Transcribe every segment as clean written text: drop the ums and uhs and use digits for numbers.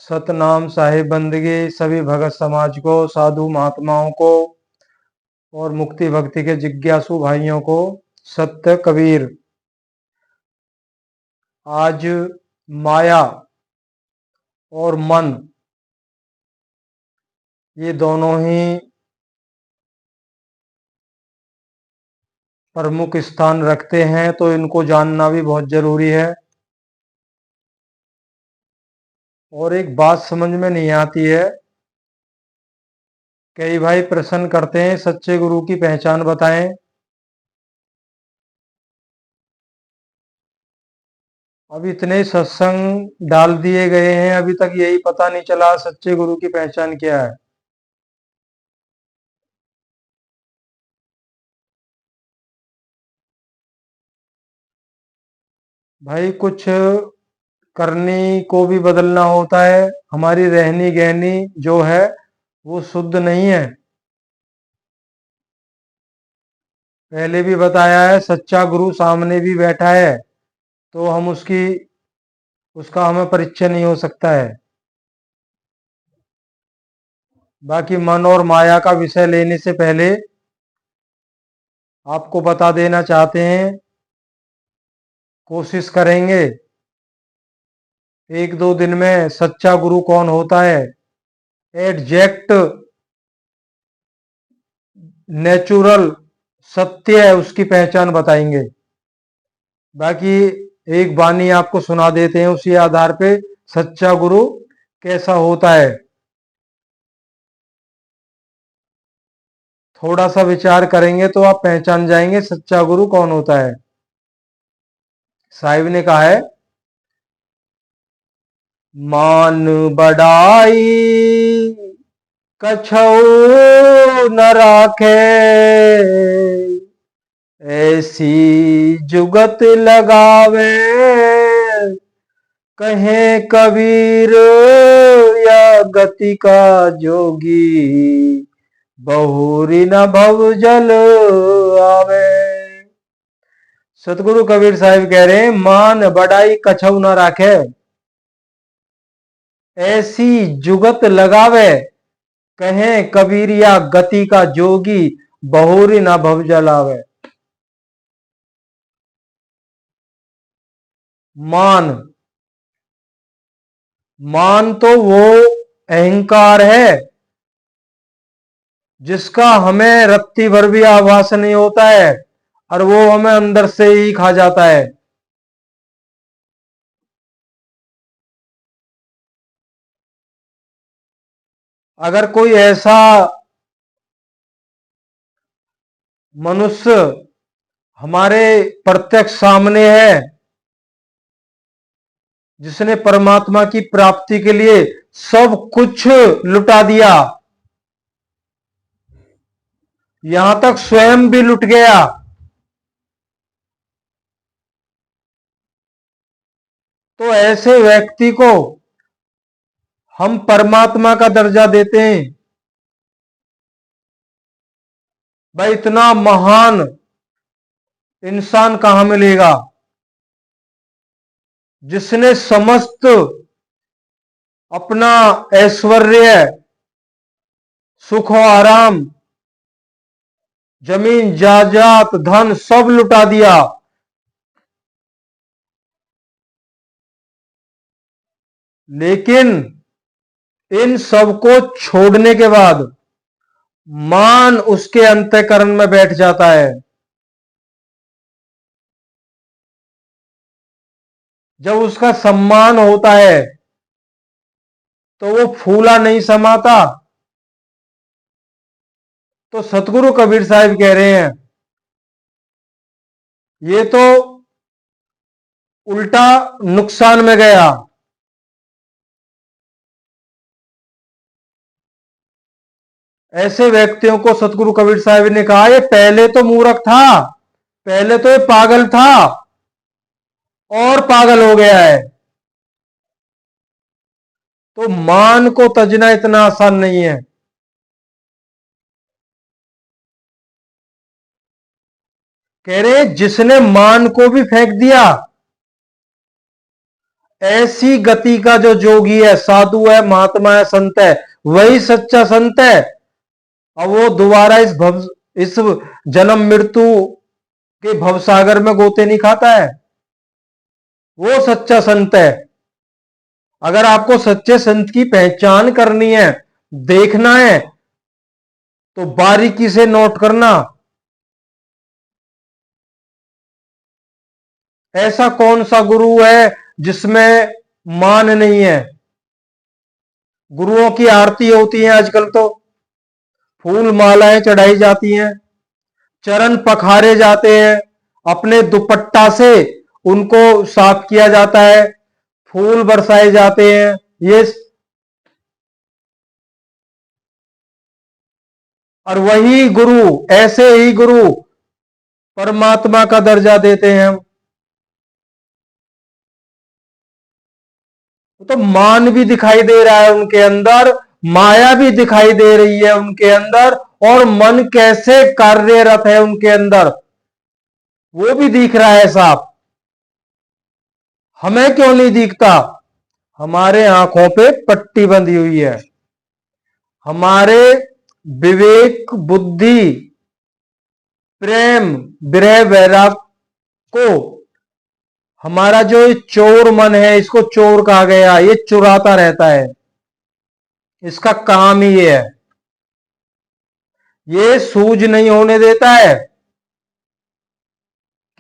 सतनाम साहिब बंदगी सभी भगत समाज को, साधु महात्माओं को और मुक्ति भक्ति के जिज्ञासु भाइयों को सत्य कबीर। आज माया और मन ये दोनों ही प्रमुख स्थान रखते हैं, तो इनको जानना भी बहुत जरूरी है। और एक बात समझ में नहीं आती है, कई भाई प्रश्न करते हैं सच्चे गुरु की पहचान बताएं। अब इतने सत्संग डाल दिए गए हैं, अभी तक यही पता नहीं चला सच्चे गुरु की पहचान क्या है। भाई कुछ करनी को भी बदलना होता है। हमारी रहनी गहनी जो है वो शुद्ध नहीं है। पहले भी बताया है, सच्चा गुरु सामने भी बैठा है तो हम उसका हमें परिचय नहीं हो सकता है। बाकी मन और माया का विषय लेने से पहले आपको बता देना चाहते हैं, कोशिश करेंगे एक दो दिन में सच्चा गुरु कौन होता है, एग्जैक्ट नेचुरल सत्य है उसकी पहचान बताएंगे। बाकी एक वाणी आपको सुना देते हैं, उसी आधार पे सच्चा गुरु कैसा होता है। थोड़ा सा विचार करेंगे तो आप पहचान जाएंगे सच्चा गुरु कौन होता है। साहिब ने कहा है, मान बढ़ाई कछऊ न राखे, ऐसी जुगत लगावे कहे कबीर, या गति का जोगी बहुरी न भव जल आवे। सतगुरु कबीर साहिब कह रहे हैं, मान बढ़ाई कछऊ न राखे, ऐसी जुगत लगावे कहे कबीर, या गति का जोगी बहुरी न भव जल आवे। मान मान तो वो अहंकार है जिसका हमें रत्ती भर भी आभास नहीं होता है और वो हमें अंदर से ही खा जाता है। अगर कोई ऐसा मनुष्य हमारे प्रत्यक्ष सामने है जिसने परमात्मा की प्राप्ति के लिए सब कुछ लुटा दिया, यहां तक स्वयं भी लुट गया, तो ऐसे व्यक्ति को हम परमात्मा का दर्जा देते हैं। भाई इतना महान इंसान कहां मिलेगा जिसने समस्त अपना ऐश्वर्य, सुख और आराम, जमीन जायदाद धन सब लुटा दिया, लेकिन इन सबको छोड़ने के बाद मान उसके अंतःकरण में बैठ जाता है। जब उसका सम्मान होता है तो वो फूला नहीं समाता। तो सतगुरु कबीर साहिब कह रहे हैं, ये तो उल्टा नुकसान में गया। ऐसे व्यक्तियों को सतगुरु कबीर साहिब ने कहा, ये पहले तो मूर्ख था, पहले तो ये पागल था और पागल हो गया है। तो मान को तजना इतना आसान नहीं है। कह रहे जिसने मान को भी फेंक दिया, ऐसी गति का जो जोगी है, साधु है, महात्मा है, संत है, वही सच्चा संत है। और वो दोबारा इस जन्म मृत्यु के भवसागर में गोते नहीं खाता है। वो सच्चा संत है। अगर आपको सच्चे संत की पहचान करनी है, देखना है, तो बारीकी से नोट करना, ऐसा कौन सा गुरु है जिसमें मान नहीं है। गुरुओं की आरती होती है आजकल, तो फूल मालाएं चढ़ाई जाती हैं, चरण पखारे जाते हैं, अपने दुपट्टा से उनको साफ किया जाता है, फूल बरसाए जाते हैं। ये और वही गुरु, ऐसे ही गुरु परमात्मा का दर्जा देते हैं हम। तो मान भी दिखाई दे रहा है उनके अंदर, माया भी दिखाई दे रही है उनके अंदर, और मन कैसे कार्यरत है उनके अंदर वो भी दिख रहा है साफ। हमें क्यों नहीं दिखता? हमारे आंखों पे पट्टी बंधी हुई है। हमारे विवेक, बुद्धि, प्रेम, विरह, वैराग को, हमारा जो चोर मन है, इसको चोर कहा गया, ये चुराता रहता है। इसका काम ही ये है, ये सूझ नहीं होने देता है।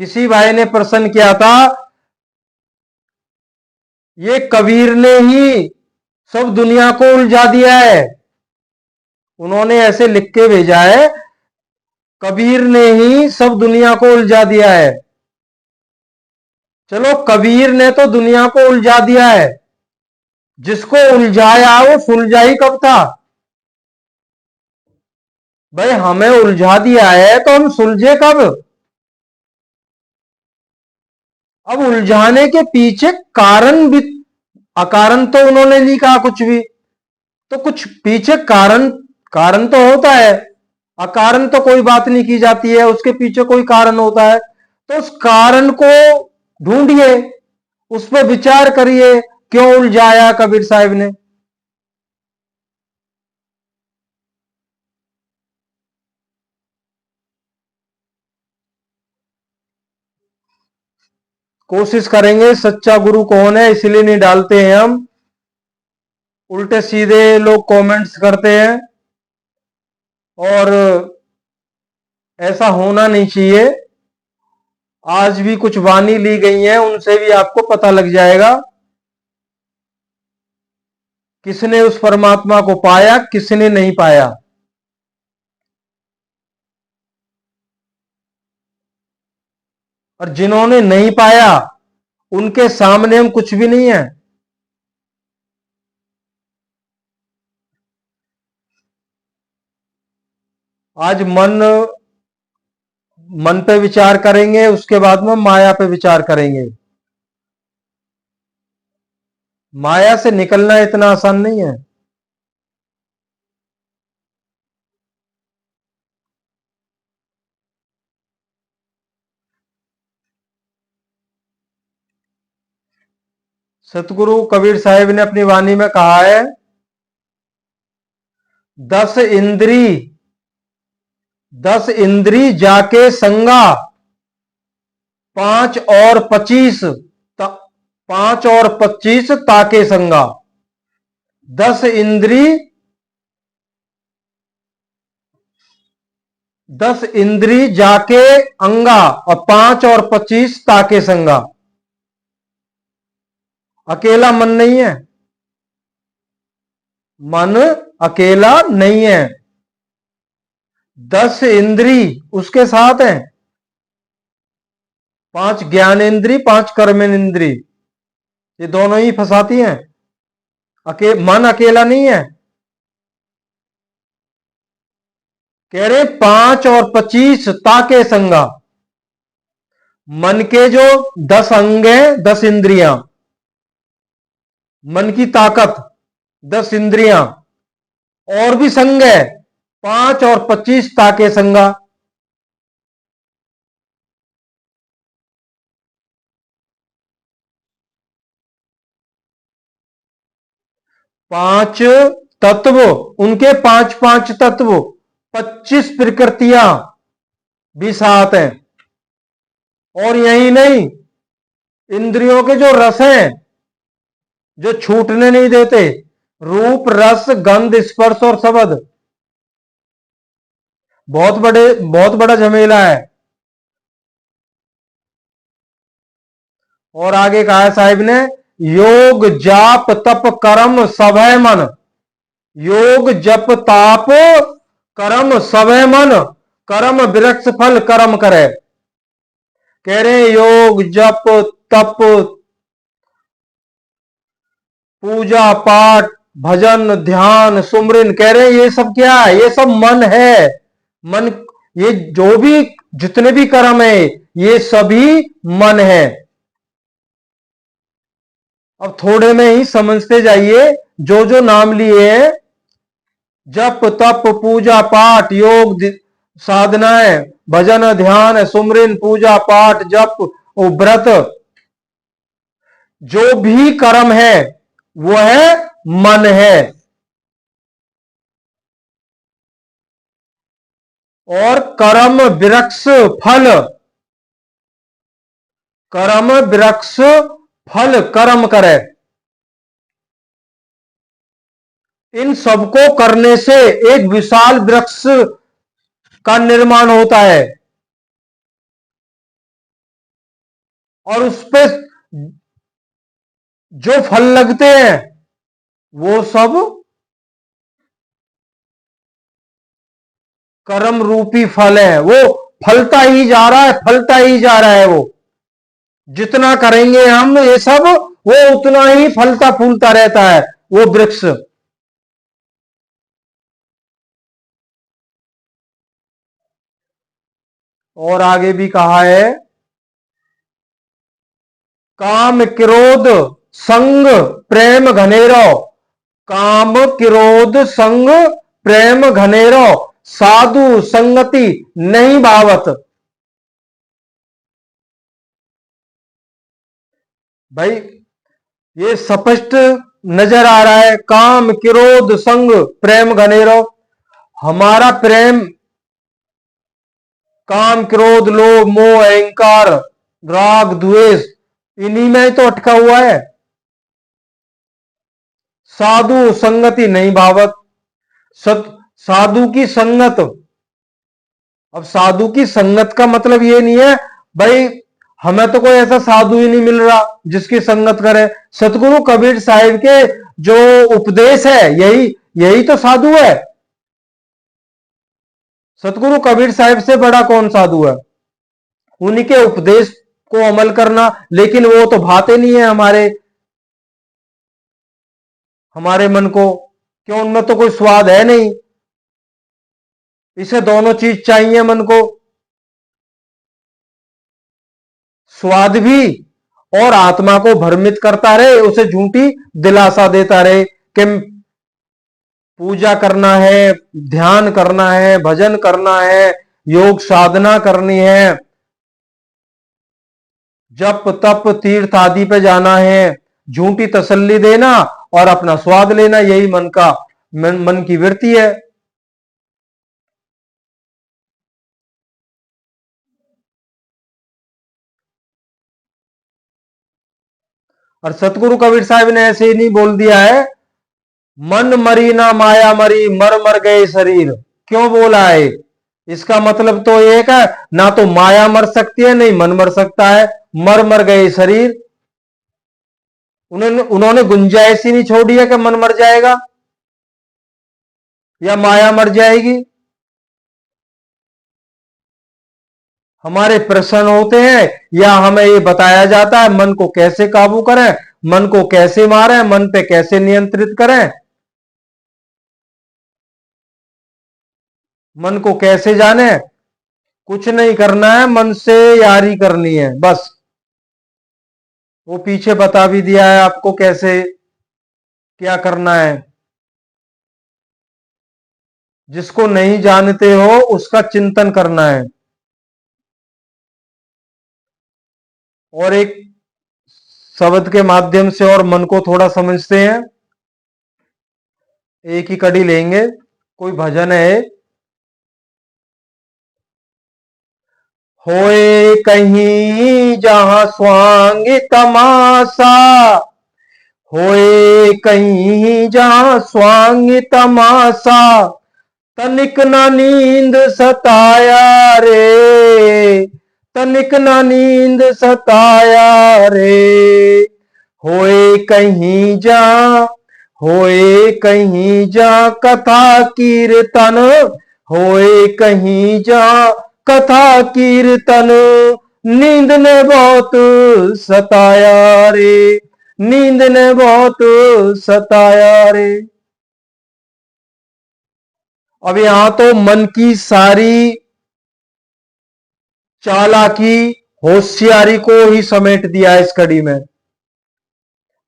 किसी भाई ने प्रश्न किया था, ये कबीर ने ही सब दुनिया को उलझा दिया है। उन्होंने ऐसे लिख के भेजा है, कबीर ने ही सब दुनिया को उलझा दिया है। चलो, कबीर ने तो दुनिया को उलझा दिया है, जिसको उलझाया वो सुलझा ही कब था? भाई, हमें उलझा दिया है तो हम सुलझे कब? अब उलझाने के पीछे कारण भी, अकारण तो उन्होंने नहीं कहा कुछ भी, तो कुछ पीछे कारण, कारण तो होता है। अकारण तो कोई बात नहीं की जाती है, उसके पीछे कोई कारण होता है। तो उस कारण को ढूंढिए, उस पर विचार करिए, क्यों उलझाया कबीर साहब ने। कोशिश करेंगे, सच्चा गुरु कौन है इसलिए नहीं डालते हैं हम, उल्टे सीधे लोग कमेंट्स करते हैं, और ऐसा होना नहीं चाहिए। आज भी कुछ वाणी ली गई है, उनसे भी आपको पता लग जाएगा किसने उस परमात्मा को पाया, किसने नहीं पाया। और जिन्होंने नहीं पाया, उनके सामने हम कुछ भी नहीं है। आज मन पे विचार करेंगे, उसके बाद में माया पे विचार करेंगे। माया से निकलना इतना आसान नहीं है। सतगुरु कबीर साहिब ने अपनी वाणी में कहा है, 10 इंद्री, 10 इंद्री जाके संगा, 5 और 25, 5 और 25 ताके संगा। 10 इंद्री, 10 इंद्री जाके अंगा, और 5 और 25 ताके संगा। अकेला मन नहीं है, मन अकेला नहीं है। 10 इंद्री उसके साथ हैं, 5 ज्ञानेंद्री, 5 कर्मेंद्री, ये दोनों ही फंसाती हैं। मन अकेला नहीं है। कह रहे 5 और 25 ताके संगा। मन के जो 10 अंग हैं, 10 इंद्रियां, मन की ताकत, 10 इंद्रियां, और भी संग है, 5 और 25 ताके संगा। पांच तत्व, उनके पांच पांच तत्व, 25 प्रकृतियां भी साथ हैं। और यही नहीं, इंद्रियों के जो रस हैं, जो छूटने नहीं देते, रूप रस गंध स्पर्श और शब्द, बहुत बड़ा झमेला है। और आगे कहा है साहिब ने, योग जाप तप कर्म सभय मन, योग जप ताप कर्म सभय मन, कर्म वृक्ष फल कर्म करे। कह रहे योग जप तप पूजा पाठ भजन ध्यान सुमरन, कह रहे ये सब क्या है? ये सब मन है। मन, ये जो भी जितने भी कर्म है ये सभी मन है। अब थोड़े में ही समझते जाइए, जो जो नाम लिए, जप तप पूजा पाठ योग साधनाएं भजन ध्यान सुमरन पूजा पाठ जप व्रत, जो भी कर्म है वो है मन है। और कर्म वृक्ष फल, कर्म वृक्ष फल कर्म करे। इन सबको करने से एक विशाल वृक्ष का निर्माण होता है, और उस पे जो फल लगते हैं वो सब कर्म रूपी फल है। वो फलता ही जा रहा है, फलता ही जा रहा है। वो जितना करेंगे हम ये सब, वो उतना ही फलता फूलता रहता है वो वृक्ष। और आगे भी कहा है, काम क्रोध संग प्रेम घनेरो, काम क्रोध संग प्रेम घनेरो, साधु संगति नहीं भावत। भाई ये स्पष्ट नजर आ रहा है, काम क्रोध संग प्रेम घनेरो। हमारा प्रेम काम क्रोध लोभ मोह अहंकार राग द्वेष, इन्हीं में ही तो अटका हुआ है। साधु संगति नहीं भावत, साधु की संगत। अब साधु की संगत का मतलब ये नहीं है भाई हमें तो कोई ऐसा साधु ही नहीं मिल रहा जिसकी संगत करे। सतगुरु कबीर साहिब के जो उपदेश है यही यही तो साधु है। सतगुरु कबीर साहिब से बड़ा कौन साधु है? उन्हीं के उपदेश को अमल करना, लेकिन वो तो भाते नहीं है हमारे मन को। क्यों? उनमें तो कोई स्वाद है नहीं। इसे दोनों चीज चाहिए मन को, स्वाद भी और आत्मा को भ्रमित करता रहे, उसे झूठी दिलासा देता रहे कि पूजा करना है ध्यान करना है भजन करना है योग साधना करनी है जप तप तीर्थ आदि पे जाना है, झूठी तसल्ली देना और अपना स्वाद लेना, यही मन की वृत्ति है। और सतगुरु कबीर साहब ने ऐसे ही नहीं बोल दिया है, मन मरी ना माया मरी मर मर गए शरीर। क्यों बोला है? इसका मतलब तो एक है, ना तो माया मर सकती है नहीं मन मर सकता है, मर मर गए शरीर। उन्होंने गुंजाइश ही नहीं छोड़ी है कि मन मर जाएगा या माया मर जाएगी। हमारे प्रश्न होते हैं या हमें ये बताया जाता है मन को कैसे काबू करें, मन को कैसे मारें, मन पे कैसे नियंत्रित करें, मन को कैसे जाने। कुछ नहीं करना है, मन से यारी करनी है बस। वो पीछे बता भी दिया है आपको कैसे क्या करना है। जिसको नहीं जानते हो उसका चिंतन करना है। और एक शब्द के माध्यम से और मन को थोड़ा समझते हैं। एक ही कड़ी लेंगे, कोई भजन है। होए कहीं जहां स्वांग तमाशा, होए कहीं जहां स्वांग तमाशा, तनिक ना नींद सताया रे, तनिक ना नींद सताया रे। होए कहीं जा, होए कहीं जा कथा कीर्तन, होए कहीं जा कथा कीर्तन, नींद ने बहुत सताया रे, नींद ने बहुत सताया रे। अब यहां तो मन की सारी चालाकी, होशियारी को ही समेट दिया है इस कड़ी में।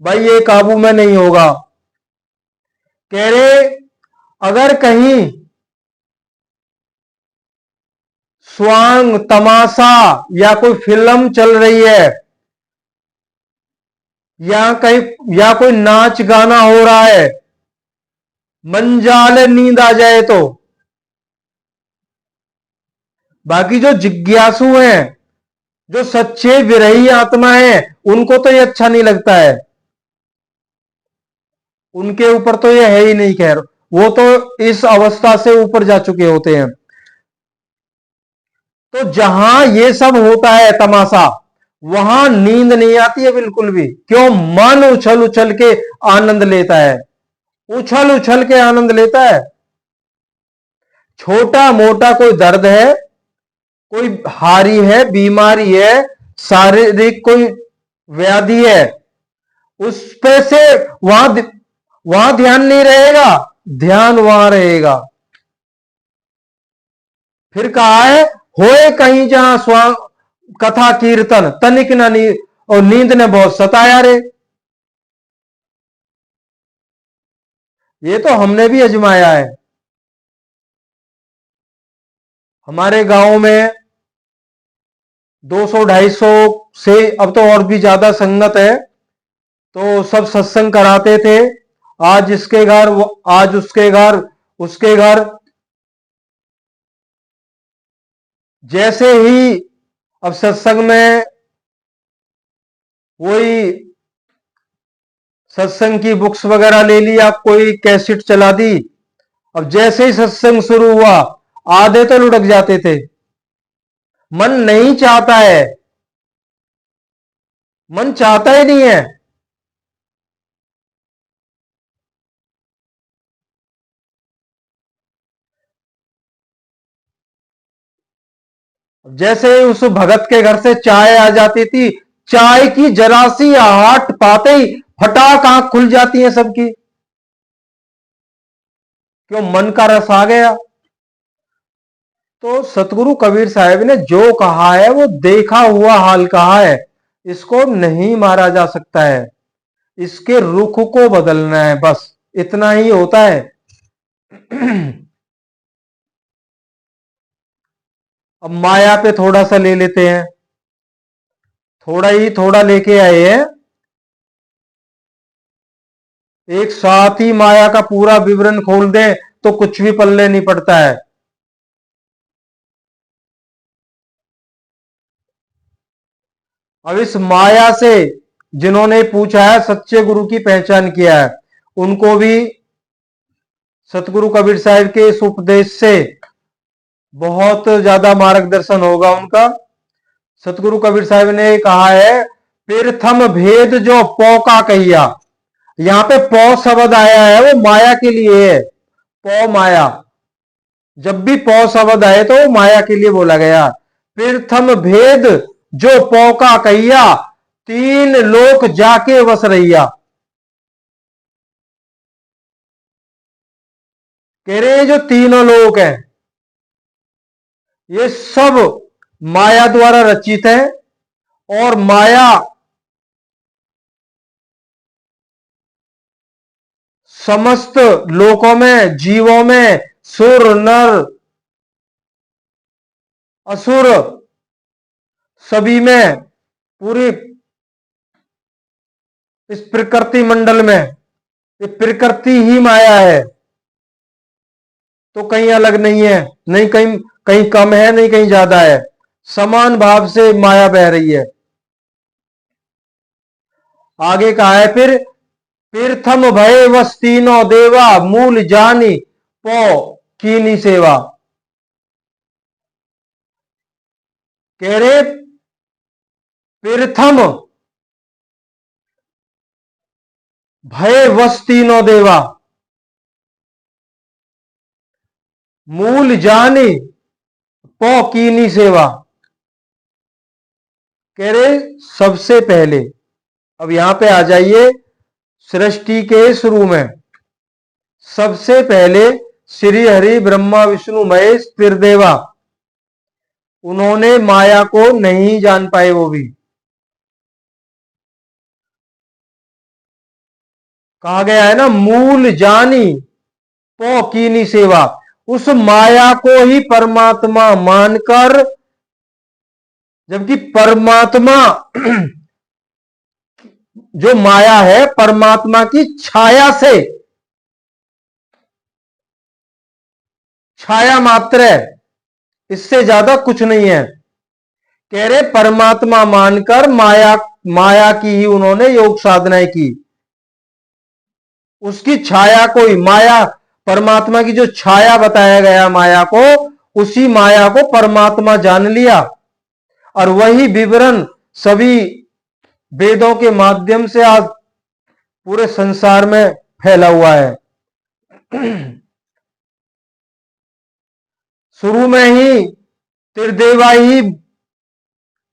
भाई ये काबू में नहीं होगा। कह रहे अगर कहीं स्वांग तमाशा या कोई फिल्म चल रही है, या कहीं या कोई नाच गाना हो रहा है, मंजाल नींद आ जाए तो, बाकी जो जिज्ञासु हैं, जो सच्चे विरही आत्मा है, उनको तो ये अच्छा नहीं लगता है, उनके ऊपर तो ये है ही नहीं। खैर वो तो इस अवस्था से ऊपर जा चुके होते हैं। तो जहां ये सब होता है तमाशा, वहां नींद नहीं आती है बिल्कुल भी। क्यों? मन उछल उछल के आनंद लेता है, उछल उछल के आनंद लेता है। छोटा मोटा कोई दर्द है, कोई हारी है, बीमारी है, शारीरिक कोई व्याधि है, उस पे से वहां ध्यान नहीं रहेगा, ध्यान वहां रहेगा। फिर कहा है होए कहीं जहां स्वांग कथा कीर्तन, तनिक न नींद, और नींद ने बहुत सताया रे। ये तो हमने भी आजमाया है। हमारे गांव में 200-250 से अब तो और भी ज्यादा संगत है, तो सब सत्संग कराते थे। आज इसके घर, आज उसके घर, उसके घर। जैसे ही अब सत्संग में वही सत्संग की बुक्स वगैरह ले ली, आप कोई कैसेट चला दी, अब जैसे ही सत्संग शुरू हुआ, आधे तो लुढ़क जाते थे। मन नहीं चाहता है, मन चाहता ही नहीं है। जैसे ही उस भगत के घर से चाय आ जाती थी, चाय की जरा सी आहट पाते ही फटाक आंख खुल जाती है सबकी। क्यों? मन का रस आ गया। तो सतगुरु कबीर साहब ने जो कहा है वो देखा हुआ हाल कहा है, इसको नहीं मारा जा सकता है, इसके रुख को बदलना है, बस इतना ही होता है। अब माया पे थोड़ा सा ले लेते हैं, थोड़ा ही थोड़ा लेके आए हैं। एक साथ ही माया का पूरा विवरण खोल दें तो कुछ भी पल्ले नहीं पड़ता है। अब इस माया से जिन्होंने पूछा है, सच्चे गुरु की पहचान किया है, उनको भी सतगुरु कबीर साहब के इस उपदेश से बहुत ज्यादा मार्गदर्शन होगा उनका। सतगुरु कबीर साहब ने कहा है, प्रथम भेद जो पौ का कहिया। यहां पे पौ शब्द आया है वो माया के लिए है। पौ माया, जब भी पौ शब्द आए तो माया के लिए बोला गया। प्रथम भेद जो पौ का कहिया, तीन लोक जाके वस रहिया। कह रहे हैं जो तीनों लोक हैं, ये सब माया द्वारा रचित है, और माया समस्त लोकों में, जीवों में, सुर नर असुर सभी में, पूरी इस प्रकृति मंडल में, ये प्रकृति ही माया है। तो कहीं अलग नहीं है, नहीं कहीं कहीं कम है, नहीं कहीं ज्यादा है, समान भाव से माया बह रही है। आगे कहा है फिर, तीर्थम भय वस्तीनो देवा मूल जानी पो कीनी सेवा। कह रहे तीर्थम भय वस्तीनो देवा मूल जानी पो कीनी सेवा। कह रहे सबसे पहले, अब यहां पे आ जाइए सृष्टि के शुरू में, सबसे पहले श्री हरि ब्रह्मा विष्णु महेश त्रिदेवा, उन्होंने माया को नहीं जान पाए। वो भी कहा गया है ना, मूल जानी पो कीनी सेवा, उस माया को ही परमात्मा मानकर, जबकि परमात्मा जो माया है परमात्मा की छाया से, छाया मात्र है, इससे ज्यादा कुछ नहीं है। कह रहे परमात्मा मानकर माया, माया की ही उन्होंने योग साधनाएं की, उसकी छाया को ही, माया परमात्मा की जो छाया बताया गया माया को, उसी माया को परमात्मा जान लिया, और वही विवरण सभी वेदों के माध्यम से आज पूरे संसार में फैला हुआ है। शुरू में ही त्रिदेवा ही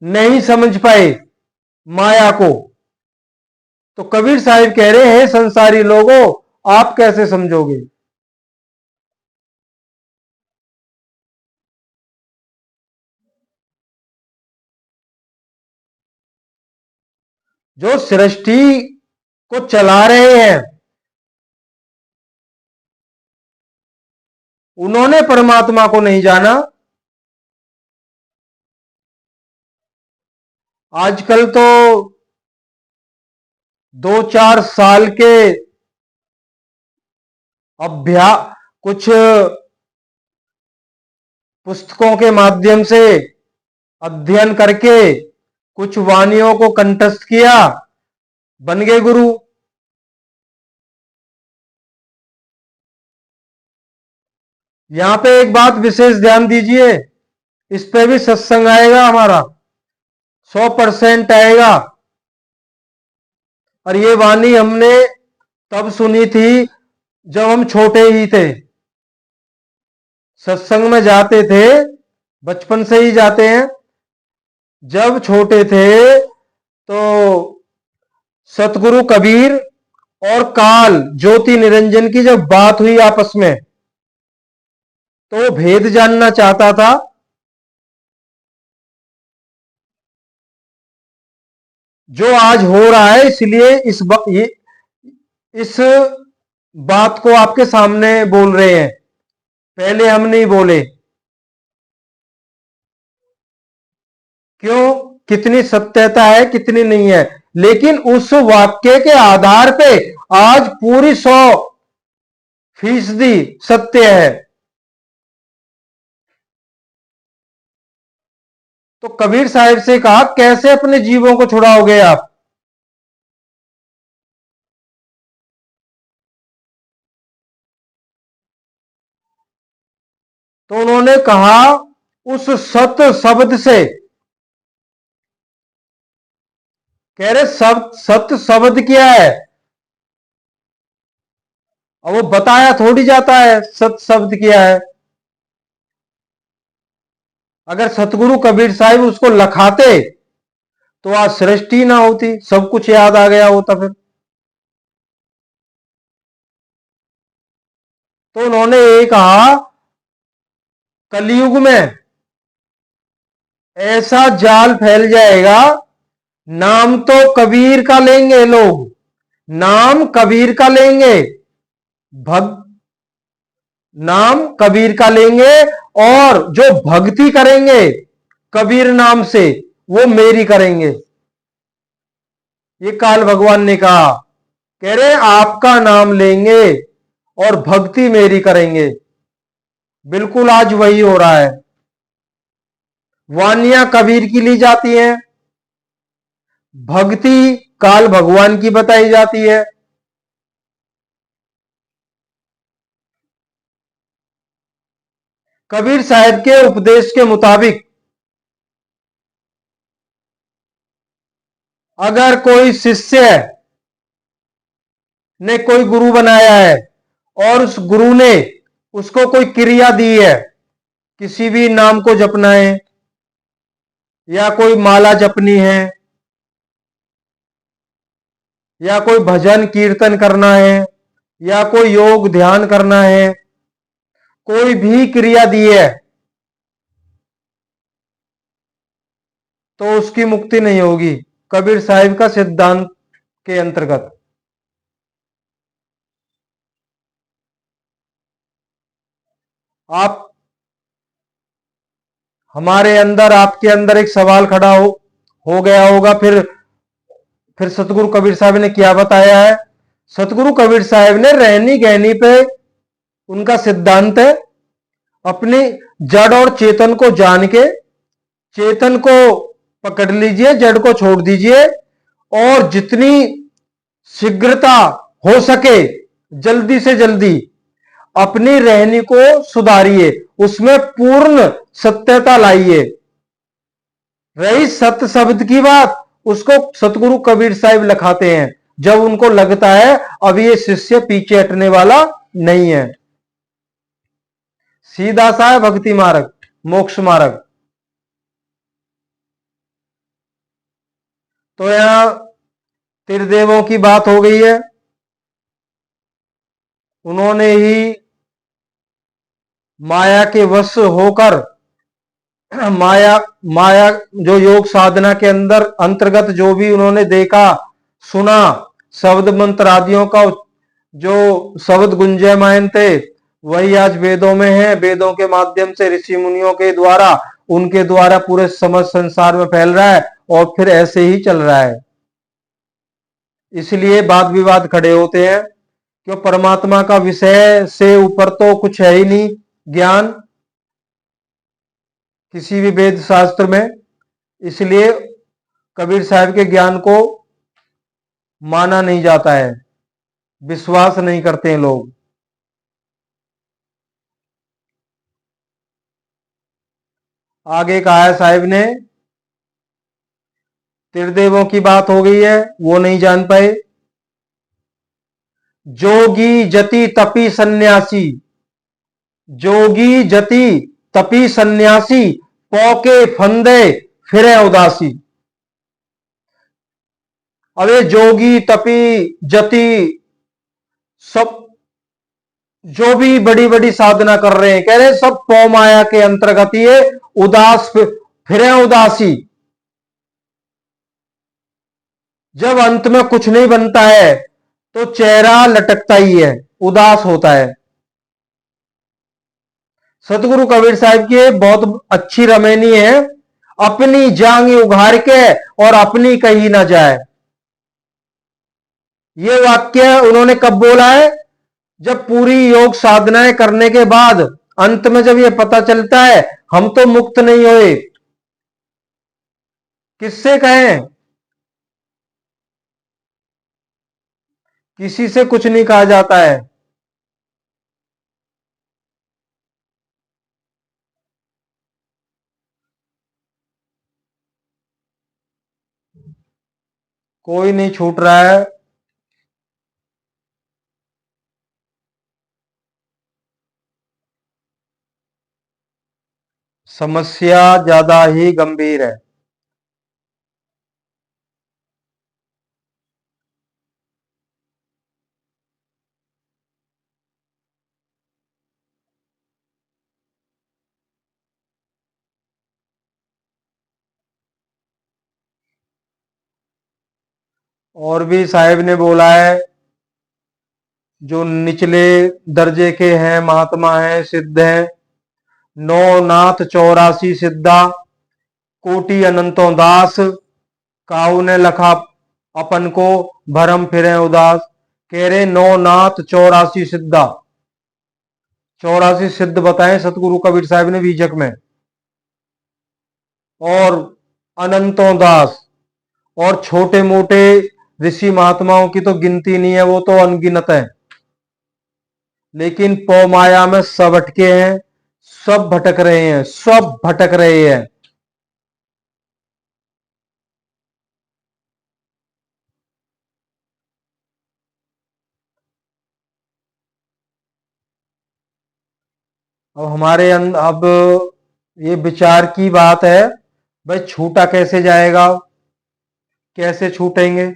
नहीं समझ पाए माया को, तो कबीर साहिब कह रहे हैं संसारी लोगों, आप कैसे समझोगे। जो सृष्टि को चला रहे हैं उन्होंने परमात्मा को नहीं जाना। आजकल तो 2-4 साल के अभ्यास, कुछ पुस्तकों के माध्यम से अध्ययन करके कुछ वाणियों को कंठस्थ किया, बन गए गुरु। यहां पे एक बात विशेष ध्यान दीजिए, इस पे भी सत्संग आएगा हमारा, 100% आएगा। और ये वाणी हमने तब सुनी थी जब हम छोटे ही थे, सत्संग में जाते थे, बचपन से ही जाते हैं। जब छोटे थे तो सतगुरु कबीर और काल ज्योति निरंजन की जब बात हुई आपस में, तो वो भेद जानना चाहता था। जो आज हो रहा है, इसलिए इस बात को आपके सामने बोल रहे हैं, पहले हम नहीं बोले। क्यों, कितनी सत्यता है कितनी नहीं है, लेकिन उस वाक्य के आधार पे आज पूरी 100% सत्य है। तो कबीर साहिब से कहा, कैसे अपने जीवों को छुड़ाओगे आप। तो उन्होंने कहा, उस सत शब्द से, कह रहे सब सत शब्द क्या है, और वो बताया थोड़ी जाता है सत शब्द क्या है। अगर सतगुरु कबीर साहिब उसको लखाते तो आज सृष्टि ना होती, सब कुछ याद आ गया होता फिर। तो उन्होंने ये कहा, कलयुग में ऐसा जाल फैल जाएगा, नाम तो कबीर का लेंगे लोग, नाम कबीर का लेंगे, भग नाम कबीर का लेंगे, और जो भक्ति करेंगे कबीर नाम से वो मेरी करेंगे। ये काल भगवान ने कहा, कह रहे आपका नाम लेंगे और भक्ति मेरी करेंगे। बिल्कुल आज वही हो रहा है। वानियां कबीर की ली जाती हैं, भक्ति काल भगवान की बताई जाती है। कबीर साहब के उपदेश के मुताबिक अगर कोई शिष्य ने कोई गुरु बनाया है और उस गुरु ने उसको कोई क्रिया दी है, किसी भी नाम को जपना है या कोई माला जपनी है या कोई भजन कीर्तन करना है या कोई योग ध्यान करना है, कोई भी क्रिया दी है तो उसकी मुक्ति नहीं होगी कबीर साहिब का सिद्धांत के अंतर्गत। आप हमारे अंदर आपके अंदर एक सवाल खड़ा हो गया होगा, फिर सतगुरु कबीर साहब ने क्या बताया है। सतगुरु कबीर साहब ने रहनी गहनी पे उनका सिद्धांत है, अपनी जड़ और चेतन को जान के चेतन को पकड़ लीजिए, जड़ को छोड़ दीजिए और जितनी शीघ्रता हो सके जल्दी से जल्दी अपनी रहनी को सुधारिए, उसमें पूर्ण सत्यता लाइए। रही सत्य शब्द की बात, उसको सतगुरु कबीर साहिब लिखाते हैं जब उनको लगता है अब ये शिष्य पीछे हटने वाला नहीं है। सीधा सा है भक्ति मार्ग, मोक्ष मार्ग। तो यहां त्रिदेवों की बात हो गई है, उन्होंने ही माया के वश होकर माया माया जो योग साधना के अंदर अंतर्गत जो भी उन्होंने देखा सुना, शब्द मंत्र आदियों का जो शब्द गुंजयमान थे वही आज वेदों में है। वेदों के माध्यम से ऋषि मुनियों के द्वारा उनके द्वारा पूरे समस्त संसार में फैल रहा है और फिर ऐसे ही चल रहा है। इसलिए वाद विवाद खड़े होते हैं, क्यों परमात्मा का विषय से ऊपर तो कुछ है ही नहीं ज्ञान किसी भी वेद शास्त्र में। इसलिए कबीर साहब के ज्ञान को माना नहीं जाता है, विश्वास नहीं करते हैं लोग। आगे कहा है साहिब ने, त्रिदेवों की बात हो गई है, वो नहीं जान पाए। जोगी जति तपी सन्यासी, जोगी जति तपी सन्यासी, पौके फंदे फिरे उदासी। अरे जोगी तपी जति सब जो भी बड़ी बड़ी साधना कर रहे हैं, कह रहे सब पौ माया के अंतर्गत ये उदास फिरे उदासी। जब अंत में कुछ नहीं बनता है तो चेहरा लटकता ही है, उदास होता है। सतगुरु कबीर साहब की बहुत अच्छी रमेनी है, अपनी जांग उघार के और अपनी कही ना जाए। ये वाक्य उन्होंने कब बोला है, जब पूरी योग साधनाएं करने के बाद अंत में जब ये पता चलता है हम तो मुक्त नहीं हुए। किससे कहें, किसी से कुछ नहीं कहा जाता है। कोई नहीं छूट रहा है। समस्या ज्यादा ही गंभीर है। और भी साहिब ने बोला है, जो निचले दर्जे के हैं महात्मा हैं सिद्ध हैं, नौ नाथ 84 सिद्धा, कोटि अनंतों दास, काहू ने लखा अपन को भरम फिरे उदास। कह रहे 9 नाथ 84 सिद्धा, 84 सिद्ध बताए सतगुरु कबीर साहब ने बीजक में, और अनंतों दास और छोटे मोटे ऋषि महात्माओं की तो गिनती नहीं है, वो तो अनगिनत है। लेकिन पौ माया में सब अटके हैं, सब भटक रहे हैं, सब भटक रहे हैं। अब हमारे अब ये विचार की बात है, भाई छूटा कैसे जाएगा, कैसे छूटेंगे?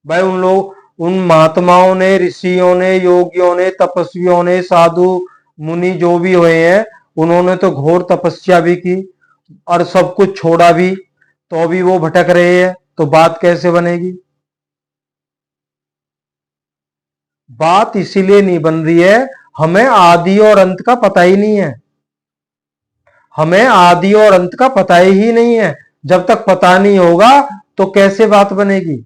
भाई उन लोग, उन महात्माओं ने, ऋषियों ने, योगियों ने, तपस्वियों ने, साधु मुनि जो भी हुए हैं, उन्होंने तो घोर तपस्या भी की और सब कुछ छोड़ा भी, तो भी वो भटक रहे हैं, तो बात कैसे बनेगी? बात इसीलिए नहीं बन रही है, हमें आदि और अंत का पता ही नहीं है। हमें आदि और अंत का पता ही नहीं है। जब तक पता नहीं होगा तो कैसे बात बनेगी?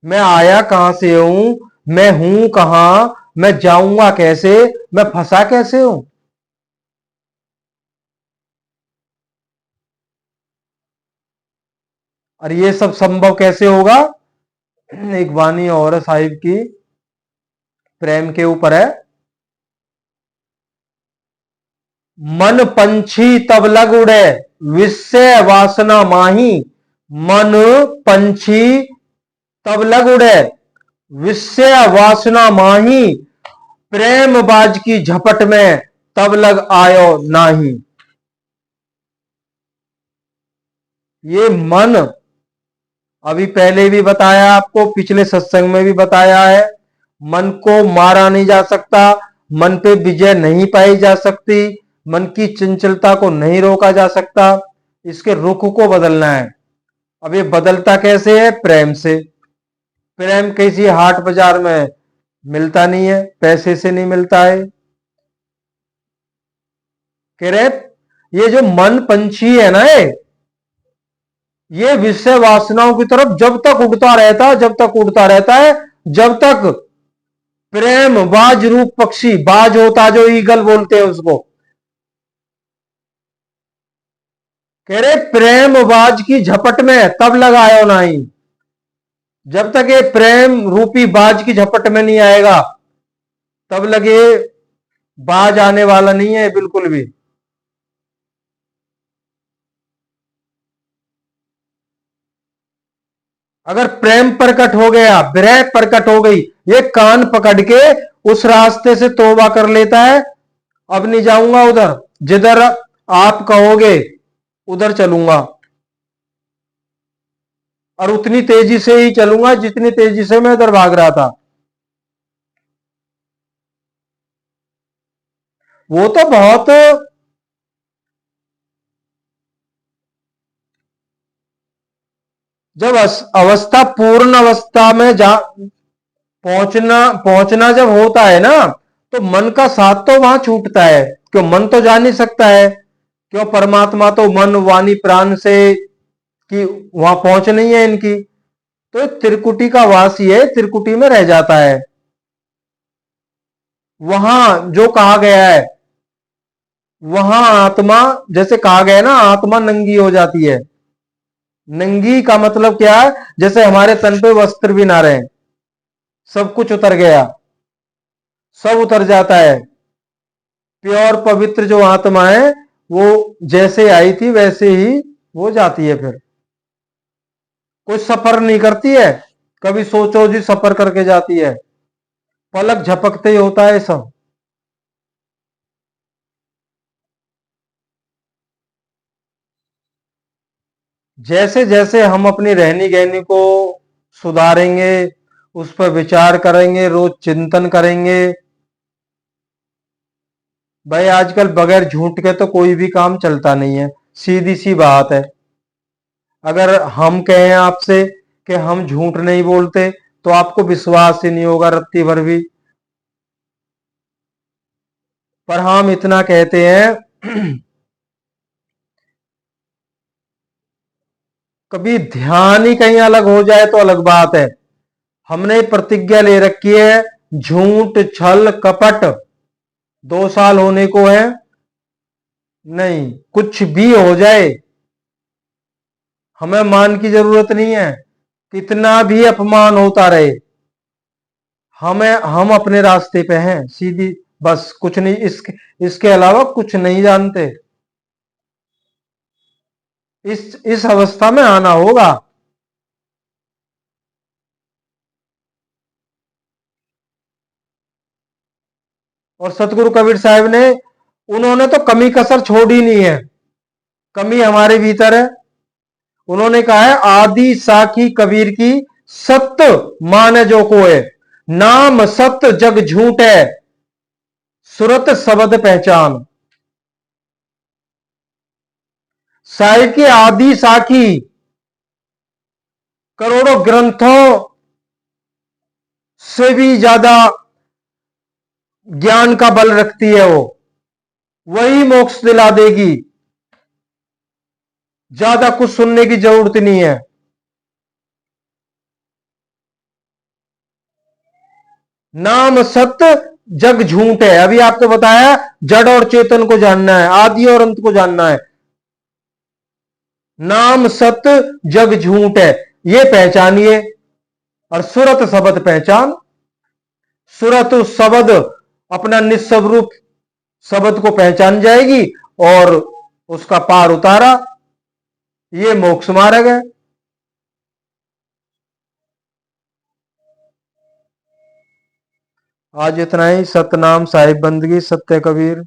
मैं आया कहां से हूं, मैं हूं कहां, मैं जाऊंगा कैसे, मैं फंसा कैसे हूं? और ये सब संभव कैसे होगा? एक वाणी और है साहिब की, प्रेम के ऊपर है। मन पंछी तब लग उड़े, विषय वासना माही। मन पंछी तब लग उड़े, विषय वासना माही। प्रेम बाज की झपट में तब लग आयो नाही। ये मन, अभी पहले भी बताया आपको, पिछले सत्संग में भी बताया है, मन को मारा नहीं जा सकता, मन पे विजय नहीं पाई जा सकती, मन की चंचलता को नहीं रोका जा सकता, इसके रुख को बदलना है। अब ये बदलता कैसे है? प्रेम से। प्रेम किसी हाट बाजार में मिलता नहीं है, पैसे से नहीं मिलता है। कह रहे ये जो मन पंछी है ना, ये विषय वासनाओं की तरफ जब तक उड़ता रहता है, जब तक उड़ता रहता है, जब तक प्रेम बाज रूप पक्षी, बाज होता जो ईगल बोलते हैं उसको, कह रहे प्रेम बाज की झपट में तब लगायो नहीं। जब तक ये प्रेम रूपी बाज की झपट में नहीं आएगा, तब लगे बाज आने वाला नहीं है बिल्कुल भी। अगर प्रेम प्रकट हो गया, विरह प्रकट हो गई, ये कान पकड़ के उस रास्ते से तौबा कर लेता है, अब नहीं जाऊंगा उधर, जिधर आप कहोगे उधर चलूंगा, और उतनी तेजी से ही चलूंगा जितनी तेजी से मैं उधर भाग रहा था। वो तो बहुत, जब अवस्था, पूर्ण अवस्था में जा पहुंचना पहुंचना जब होता है ना, तो मन का साथ तो वहां छूटता है। क्यों? मन तो जा नहीं सकता है। क्यों? परमात्मा तो मन वाणी प्राण से कि वहां पहुंच नहीं है इनकी, तो त्रिकुटी का वासी है, त्रिकुटी में रह जाता है। वहां जो कहा गया है, वहां आत्मा, जैसे कहा गया है ना, आत्मा नंगी हो जाती है। नंगी का मतलब क्या है? जैसे हमारे तन पे वस्त्र भी ना रहे, सब कुछ उतर गया, सब उतर जाता है। प्योर पवित्र जो आत्मा है, वो जैसे आई थी वैसे ही वो जाती है। फिर कोई सफर नहीं करती है, कभी सोचो जी सफर करके जाती है, पलक झपकते ही होता है सब। जैसे जैसे हम अपनी रहनी गहनी को सुधारेंगे, उस पर विचार करेंगे, रोज चिंतन करेंगे। भाई आजकल बगैर झूठ के तो कोई भी काम चलता नहीं है, सीधी सी बात है। अगर हम कहें आपसे कि हम झूठ नहीं बोलते, तो आपको विश्वास ही नहीं होगा रत्ती भर भी। पर हम इतना कहते हैं, कभी ध्यान ही कहीं अलग हो जाए तो अलग बात है। हमने प्रतिज्ञा ले रखी है, झूठ छल कपट 2 साल होने को है, नहीं, कुछ भी हो जाए हमें मान की जरूरत नहीं है, कितना भी अपमान होता रहे, हम अपने रास्ते पे हैं सीधी, बस कुछ नहीं, इसके अलावा कुछ नहीं जानते। इस अवस्था में आना होगा। और सतगुरु कबीर साहब ने, उन्होंने तो कमी कसर छोड़ ही नहीं है, कमी हमारे भीतर है। उन्होंने कहा है, आदि साखी कबीर की सत्य मान जो को है, नाम सत्य जग झूठ है, सुरत शब्द पहचान। साहिब की आदि साखी, करोड़ों ग्रंथों से भी ज्यादा ज्ञान का बल रखती है वो, वही मोक्ष दिला देगी, ज्यादा कुछ सुनने की जरूरत नहीं है। नाम सत्य जग झूठ है, अभी आपको बताया, जड़ और चेतन को जानना है, आदि और अंत को जानना है। नाम सत्य जग झूठ है, ये पहचानिए। और सुरत शब्द पहचान, सुरत शब्द अपना निस्वरूप शब्द को पहचान जाएगी और उसका पार उतारा, ये मोक्ष मार्ग है। आज इतना ही। सतनाम साहिब बंदगी, सत्य कबीर।